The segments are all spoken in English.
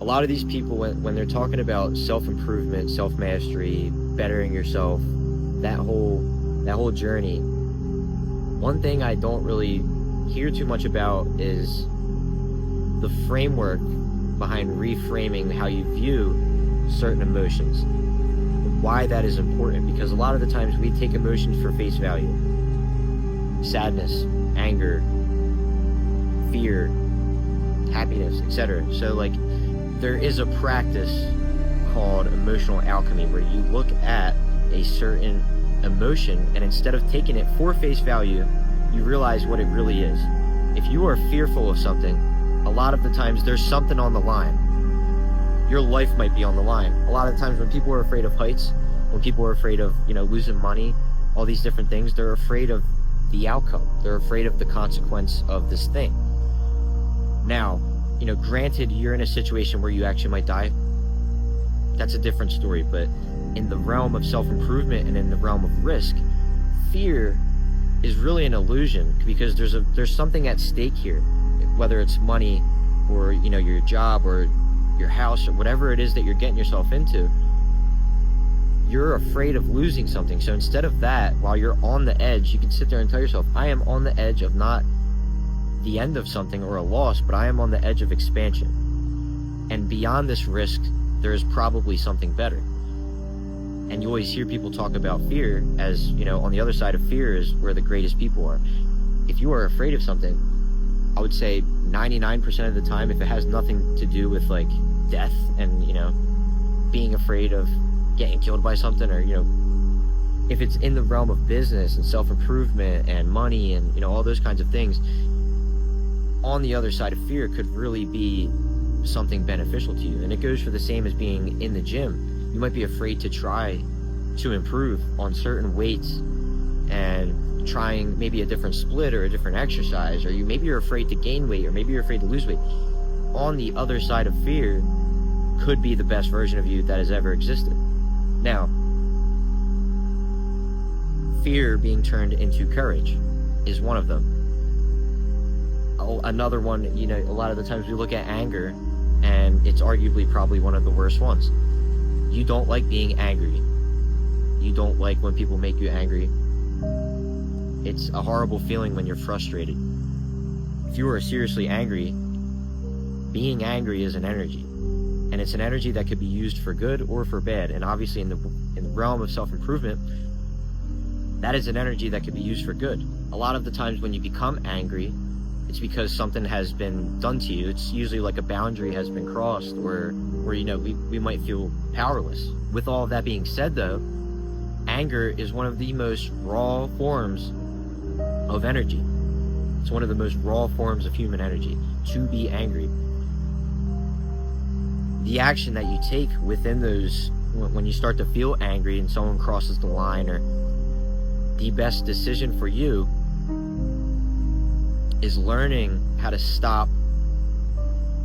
A lot of these people, when they're talking about self-improvement, self-mastery, bettering yourself, that whole journey, one thing I don't really hear too much about is the framework behind reframing how you view certain emotions. Why that is important, because a lot of the times we take emotions for face value. Sadness, anger, fear, happiness, etc. So like, there is a practice called emotional alchemy where you look at a certain emotion and instead of taking it for face value, you realize what it really is. If you are fearful of something, a lot of the times there's something on the line. Your life might be on the line. A lot of the times when people are afraid of heights, when people are afraid of, losing money, all these different things, they're afraid of the outcome. They're afraid of the consequence of this thing. Now, granted, you're in a situation where you actually might die. That's a different story, but in the realm of self-improvement and in the realm of risk, fear is really an illusion, because there's something at stake here, whether it's money or, your job or your house or whatever it is that you're getting yourself into. You're afraid of losing something. So instead of that, while you're on the edge, you can sit there and tell yourself, I am on the edge of not the end of something or a loss, but I am on the edge of expansion. And beyond this risk, there is probably something better. And you always hear people talk about fear as, on the other side of fear is where the greatest people are. If you are afraid of something, I would say 99% of the time, if it has nothing to do with like death and, being afraid of getting killed by something, or, if it's in the realm of business and self-improvement and money and, all those kinds of things, on the other side of fear could really be something beneficial to you. And it goes for the same as being in the gym. You might be afraid to try to improve on certain weights and trying maybe a different split or a different exercise, or maybe you're afraid to gain weight, or maybe you're afraid to lose weight. On the other side of fear could be the best version of you that has ever existed. Now, fear being turned into courage is one of them. Another one, a lot of the times we look at anger, and it's arguably probably one of the worst ones. You don't like being angry. You don't like when people make you angry. It's a horrible feeling when you're frustrated. If you are seriously angry, being angry is an energy. And it's an energy that could be used for good or for bad. And obviously in the realm of self-improvement, that is an energy that could be used for good. A lot of the times when you become angry, it's because something has been done to you. It's usually like a boundary has been crossed, or we might feel powerless. With all of that being said though, anger is one of the most raw forms of energy. It's one of the most raw forms of human energy, to be angry. The action that you take within those, when you start to feel angry and someone crosses the line, or the best decision for you is learning how to stop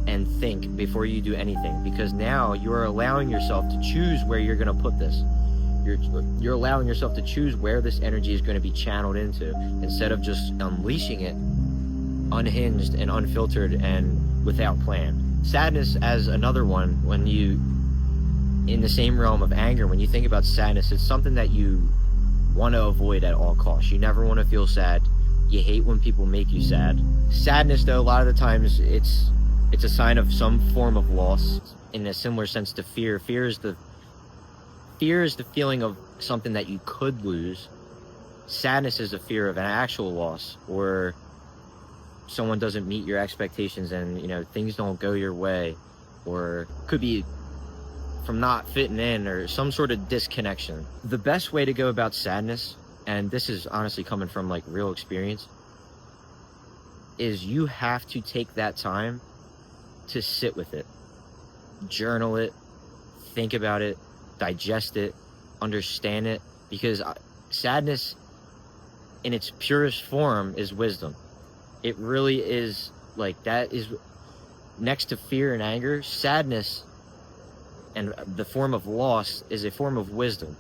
and think before you do anything, because now you are allowing yourself to choose where you're going to put this. You're allowing yourself to choose where this energy is going to be channeled into, instead of just unleashing it unhinged and unfiltered and without plan. Sadness as another one, when you, in the same realm of anger, when you think about sadness, it's something that you want to avoid at all costs. You never want to feel sad. You hate when people make you sad. Sadness, though, a lot of the times it's a sign of some form of loss, in a similar sense to fear. Fear is the feeling of something that you could lose. Sadness is a fear of an actual loss, or someone doesn't meet your expectations and things don't go your way, or could be from not fitting in or some sort of disconnection. The best way to go about sadness, and this is honestly coming from like real experience, is you have to take that time to sit with it, journal it, think about it, digest it, understand it, because sadness in its purest form is wisdom. It really is. Like, that is, next to fear and anger, sadness and the form of loss is a form of wisdom.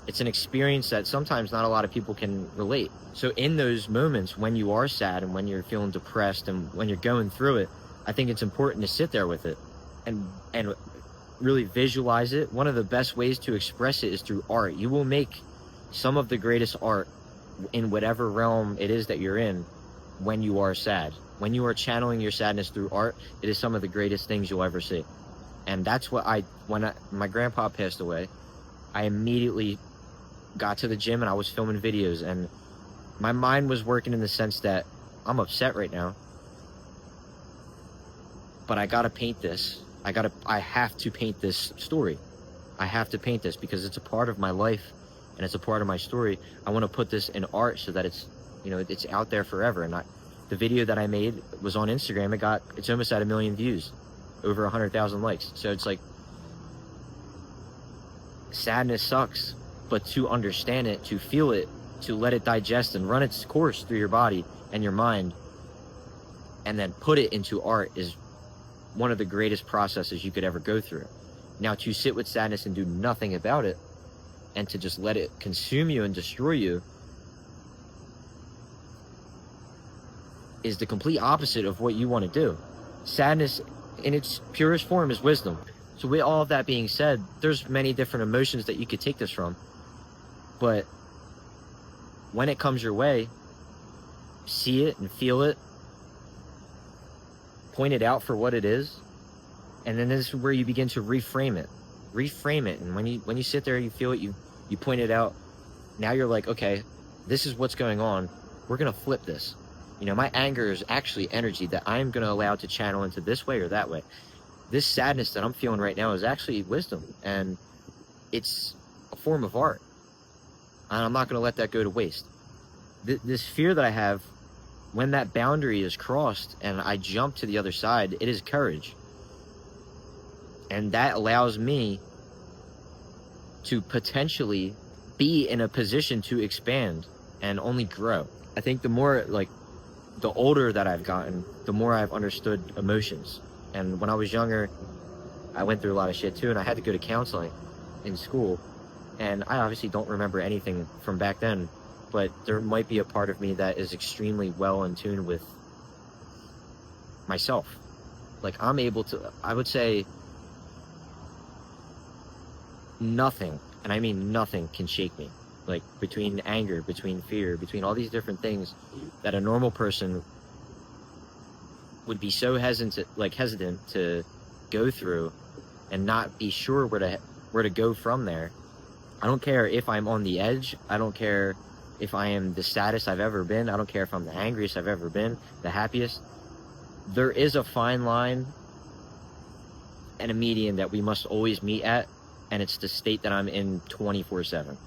It's an experience that sometimes not a lot of people can relate. So in those moments when you are sad and when you're feeling depressed and when you're going through it, I think it's important to sit there with it and really visualize it, one of the best ways to express it is through art. You will make some of the greatest art in whatever realm it is that you're in when you are sad. When you are channeling your sadness through art, it is some of the greatest things you'll ever see. And that's what when my grandpa passed away, I immediately got to the gym and I was filming videos, and my mind was working in the sense that I'm upset right now, but I gotta paint this. I have to paint this story. I have to paint this because it's a part of my life and it's a part of my story. I want to put this in art so that it's, you know, it's out there forever. And the video that I made was on Instagram. It's almost at 1 million views, over 100,000 likes. So it's like, sadness sucks, but to understand it, to feel it, to let it digest and run its course through your body and your mind, and then put it into art is one of the greatest processes you could ever go through. Now, to sit with sadness and do nothing about it, and to just let it consume you and destroy you, is the complete opposite of what you want to do. Sadness in its purest form is wisdom. So with all of that being said, there's many different emotions that you could take this from, but when it comes your way, see it and feel it, point it out for what it is, and then this is where you begin to reframe it. And when you sit there, you feel it, you point it out. Now you're like, okay, this is what's going on. We're gonna flip this. You know, my anger is actually energy that I'm gonna allow to channel into this way or that way. This sadness that I'm feeling right now is actually wisdom, and it's a form of art. And I'm not gonna let that go to waste. This fear that I have, when that boundary is crossed and I jump to the other side, it is courage. And that allows me to potentially be in a position to expand and only grow. I think the older that I've gotten, the more I've understood emotions. And when I was younger, I went through a lot of shit too, and I had to go to counseling in school. And I obviously don't remember anything from back then, but there might be a part of me that is extremely well in tune with myself. Like, I'm able to, I would say, nothing, and I mean nothing, can shake me. Like, between anger, between fear, between all these different things that a normal person would be so hesitant to go through and not be sure where to go from there. I don't care if I'm on the edge. I don't care if I am the saddest I've ever been. I don't care if I'm the angriest I've ever been, the happiest. There is a fine line and a median that we must always meet at, and it's the state that I'm in 24/7.